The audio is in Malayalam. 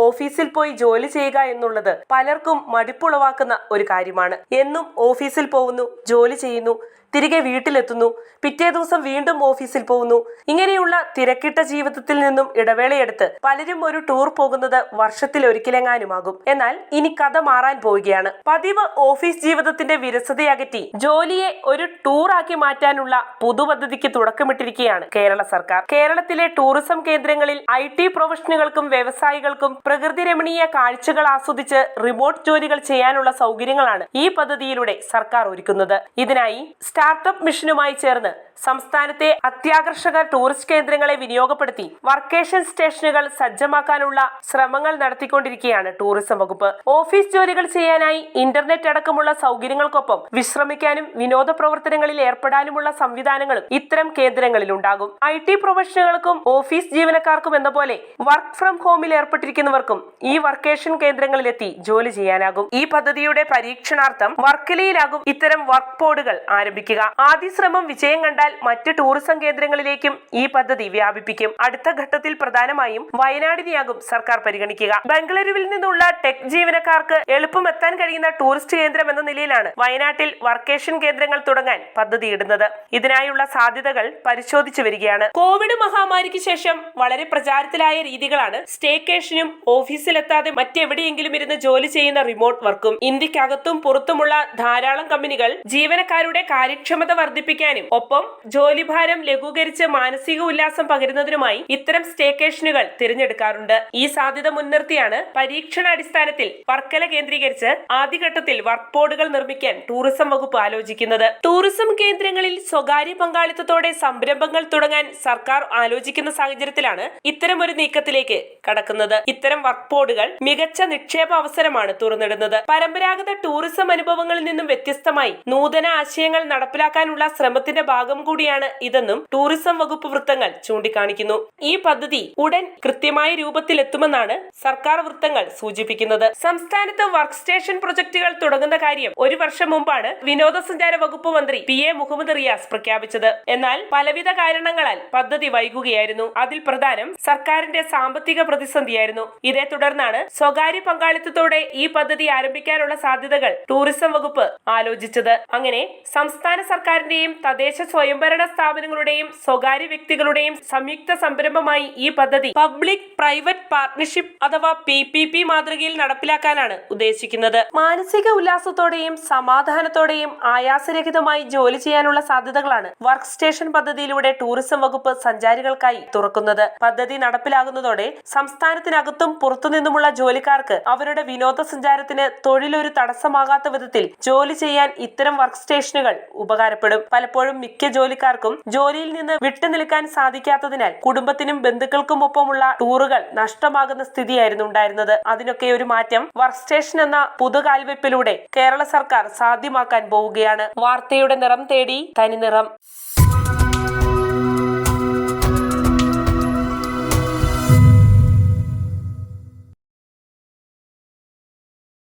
ഓഫീസിൽ പോയി ജോലി ചെയ്യുക എന്നുള്ളത് പലർക്കും മടുപ്പുളവാക്കുന്ന ഒരു കാര്യമാണ്. എന്നും ഓഫീസിൽ പോകുന്നു, ജോലി ചെയ്യുന്നു, തിരികെ വീട്ടിലെത്തുന്നു, പിറ്റേ ദിവസം വീണ്ടും ഓഫീസിൽ പോകുന്നു. ഇങ്ങനെയുള്ള തിരക്കിട്ട ജീവിതത്തിൽ നിന്നും ഇടവേളയെടുത്ത് പലരും ഒരു ടൂർ പോകുന്നത് വർഷത്തിൽ ഒരിക്കലെങ്ങാനുമാകും. എന്നാൽ ഇനി കഥ മാറാൻ പോവുകയാണ്. പതിവ് ഓഫീസ് ജീവിതത്തിന്റെ വിരസതയകറ്റി ജോലിയെ ഒരു ടൂർ ആക്കി മാറ്റാനുള്ള പുതുപദ്ധതിക്ക് തുടക്കമിട്ടിരിക്കുകയാണ് കേരള സർക്കാർ. കേരളത്തിലെ ടൂറിസം കേന്ദ്രങ്ങളിൽ IT പ്രൊഫഷണലുകൾക്കും വ്യവസായികൾക്കും പ്രകൃതി രമണീയ കാഴ്ചകൾ ആസ്വദിച്ച് റിമോട്ട് ജോലികൾ ചെയ്യാനുള്ള സൗകര്യങ്ങളാണ് ഈ പദ്ധതിയിലൂടെ സർക്കാർ ഒരുക്കുന്നത്. ഇതിനായി സ്റ്റാർട്ടപ്പ് മിഷനുമായി ചേർന്ന് സംസ്ഥാനത്തെ അത്യാകർഷക ടൂറിസ്റ്റ് കേന്ദ്രങ്ങളെ വിനിയോഗപ്പെടുത്തി വർക്കേഷൻ സ്റ്റേഷനുകൾ സജ്ജമാക്കാനുള്ള ശ്രമങ്ങൾ നടത്തിക്കൊണ്ടിരിക്കുകയാണ് ടൂറിസം വകുപ്പ്. ഓഫീസ് ജോലികൾ ചെയ്യാനായി ഇന്റർനെറ്റ് അടക്കമുള്ള സൗകര്യങ്ങൾക്കൊപ്പം വിശ്രമിക്കാനും വിനോദ പ്രവർത്തനങ്ങളിൽ ഏർപ്പെടാനുമുള്ള സംവിധാനങ്ങളും ഇത്തരം കേന്ദ്രങ്ങളിൽ ഉണ്ടാകും. IT പ്രൊഫഷണലുകൾക്കും ഓഫീസ് ജീവനക്കാർക്കും എന്ന പോലെ വർക്ക് ഫ്രം ഹോമിൽ ഏർപ്പെട്ടിരിക്കുന്നവർക്കും ഈ വർക്കേഷൻ കേന്ദ്രങ്ങളിലെത്തി ജോലി ചെയ്യാനാകും. ഈ പദ്ധതിയുടെ പരീക്ഷണാർത്ഥം വർക്കലയിലാകും ഇത്തരം വർക്ക് പോഡുകൾ ആരംഭിക്കുക. ആദ്യ ശ്രമം വിജയം കണ്ടാൽ മറ്റ് ടൂറിസം കേന്ദ്രങ്ങളിലേക്കും ഈ പദ്ധതി വ്യാപിപ്പിക്കും. അടുത്ത ഘട്ടത്തിൽ പ്രധാനമായും വയനാടിനെയാകും സർക്കാർ പരിഗണിക്കുക. ബംഗളൂരുവിൽ നിന്നുള്ള ടെക് ജീവനക്കാർക്ക് എളുപ്പം എത്താൻ കഴിയുന്ന ടൂറിസ്റ്റ് കേന്ദ്രം എന്ന നിലയിലാണ് വയനാട്ടിൽ വർക്കേഷൻ കേന്ദ്രങ്ങൾ തുടങ്ങാൻ പദ്ധതിയിടുന്നത്. ഇതിനായുള്ള സാധ്യതകൾ പരിശോധിച്ചു വരികയാണ്. കോവിഡ് മഹാമാരിക്ക് ശേഷം വളരെ പ്രചാരത്തിലായ രീതികളാണ് സ്റ്റേക്കേഷനും ഓഫീസിലെത്താതെ മറ്റെവിടെയെങ്കിലും ഇരുന്ന് ജോലി ചെയ്യുന്ന റിമോട്ട് വർക്കും. ഇന്ത്യക്കകത്തും പുറത്തുമുള്ള ധാരാളം കമ്പനികൾ ജീവനക്കാരുടെ കാര്യക്ഷമത വർദ്ധിപ്പിക്കാനും ഒപ്പം ജോലിഭാരം ലഘൂകരിച്ച് മാനസിക ഉല്ലാസം പകരുന്നതിനുമായി ഇത്തരം സ്റ്റേക്കേഷനുകൾ തിരഞ്ഞെടുക്കാറുണ്ട്. ഈ സാധ്യത മുൻനിർത്തിയാണ് പരീക്ഷണാടിസ്ഥാനത്തിൽ വർക്കല കേന്ദ്രീകരിച്ച് ആദ്യഘട്ടത്തിൽ വർക്ക് ബോർഡുകൾ നിർമ്മിക്കാൻ ടൂറിസം വകുപ്പ് ആലോചിക്കുന്നത്. ടൂറിസം കേന്ദ്രങ്ങളിൽ സ്വകാര്യ പങ്കാളിത്തത്തോടെ സംരംഭങ്ങൾ തുടങ്ങാൻ സർക്കാർ ആലോചിക്കുന്ന സാഹചര്യത്തിലാണ് ഇത്തരം ഒരു നീക്കത്തിലേക്ക് കടക്കുന്നത്. ഇത്തരം വർക്ക് ബോർഡുകൾ മികച്ച നിക്ഷേപ അവസരമാണ് തുറന്നിടുന്നത്. പരമ്പരാഗത ടൂറിസം അനുഭവങ്ങളിൽ നിന്നും വ്യത്യസ്തമായി നൂതന ആശയങ്ങൾ നടപ്പിലാക്കാനുള്ള ശ്രമത്തിന്റെ ഭാഗം കൂടിയാണ് ഇതെന്നും ടൂറിസം വകുപ്പ് വൃത്തങ്ങൾ ചൂണ്ടിക്കാണിക്കുന്നു. ഈ പദ്ധതി ഉടൻ കൃത്യമായ രൂപത്തിലെത്തുമെന്നാണ് സർക്കാർ വൃത്തങ്ങൾ സൂചിപ്പിക്കുന്നത്. സംസ്ഥാനത്ത് വർക്ക് സ്റ്റേഷൻ പ്രൊജക്ടുകൾ തുടങ്ങുന്ന കാര്യം ഒരു വർഷം മുമ്പാണ് വിനോദസഞ്ചാര വകുപ്പ് മന്ത്രി PA മുഹമ്മദ് റിയാസ് പ്രഖ്യാപിച്ചത്. എന്നാൽ പലവിധ കാരണങ്ങളാൽ പദ്ധതി വൈകുകയായിരുന്നു. അതിൽ പ്രധാനം സർക്കാരിന്റെ സാമ്പത്തിക പ്രതിസന്ധിയായിരുന്നു. ഇതേ തുടർന്നാണ് സ്വകാര്യ പങ്കാളിത്തത്തോടെ ഈ പദ്ധതി ആരംഭിക്കാനുള്ള സാധ്യതകൾ ടൂറിസം വകുപ്പ് ആലോചിച്ചത്. അങ്ങനെ സംസ്ഥാന സർക്കാരിന്റെയും തദ്ദേശ സ്വയംഭരണ സ്ഥാപനങ്ങളുടെയും സ്വകാര്യ വ്യക്തികളുടെയും സംയുക്ത സംരംഭമായി ഈ പദ്ധതി പബ്ലിക് പ്രൈവറ്റ് പാർട്ണർഷിപ്പ് അഥവാ PPP മാതൃകയിൽ നടപ്പിലാക്കാനാണ് ഉദ്ദേശിക്കുന്നത്. മാനസിക ഉല്ലാസത്തോടെയും സമാധാനത്തോടെയും ആയാസരഹിതമായി ജോലി ചെയ്യാനുള്ള സാധ്യതകളാണ് വർക്ക് സ്റ്റേഷൻ പദ്ധതിയിലൂടെ ടൂറിസം വകുപ്പ് സഞ്ചാരികൾക്കായി തുറക്കുന്നത്. പദ്ധതി നടപ്പിലാകുന്നതോടെ സംസ്ഥാനത്തിനകത്തും പുറത്തുനിന്നുമുള്ള ജോലിക്കാർക്ക് അവരുടെ വിനോദസഞ്ചാരത്തിന് തൊഴിലൊരു തടസ്സമാകാത്ത വിധത്തിൽ ജോലി ചെയ്യാൻ ഇത്തരം വർക്ക് സ്റ്റേഷനുകൾ ഉപകാരപ്പെടും. പലപ്പോഴും മിക്ക ജോലിക്കാർക്കും ജോലിയിൽ നിന്ന് വിട്ടുനിൽക്കാൻ സാധിക്കാത്തതിനാൽ കുടുംബത്തിനും ബന്ധുക്കൾക്കുമൊപ്പമുള്ള ടൂറുകൾ നഷ്ടമാകുന്ന സ്ഥിതിയായിരുന്നു ഉണ്ടായിരുന്നത്. അതിനൊക്കെ ഒരു മാറ്റം വർക്ക് സ്റ്റേഷൻ എന്ന പുതുകാൽവെപ്പിലൂടെ കേരള സർക്കാർ സാധ്യമാക്കാൻ പോവുകയാണ്. വാർത്തയുടെ നിറം തേടി തനിനിറം.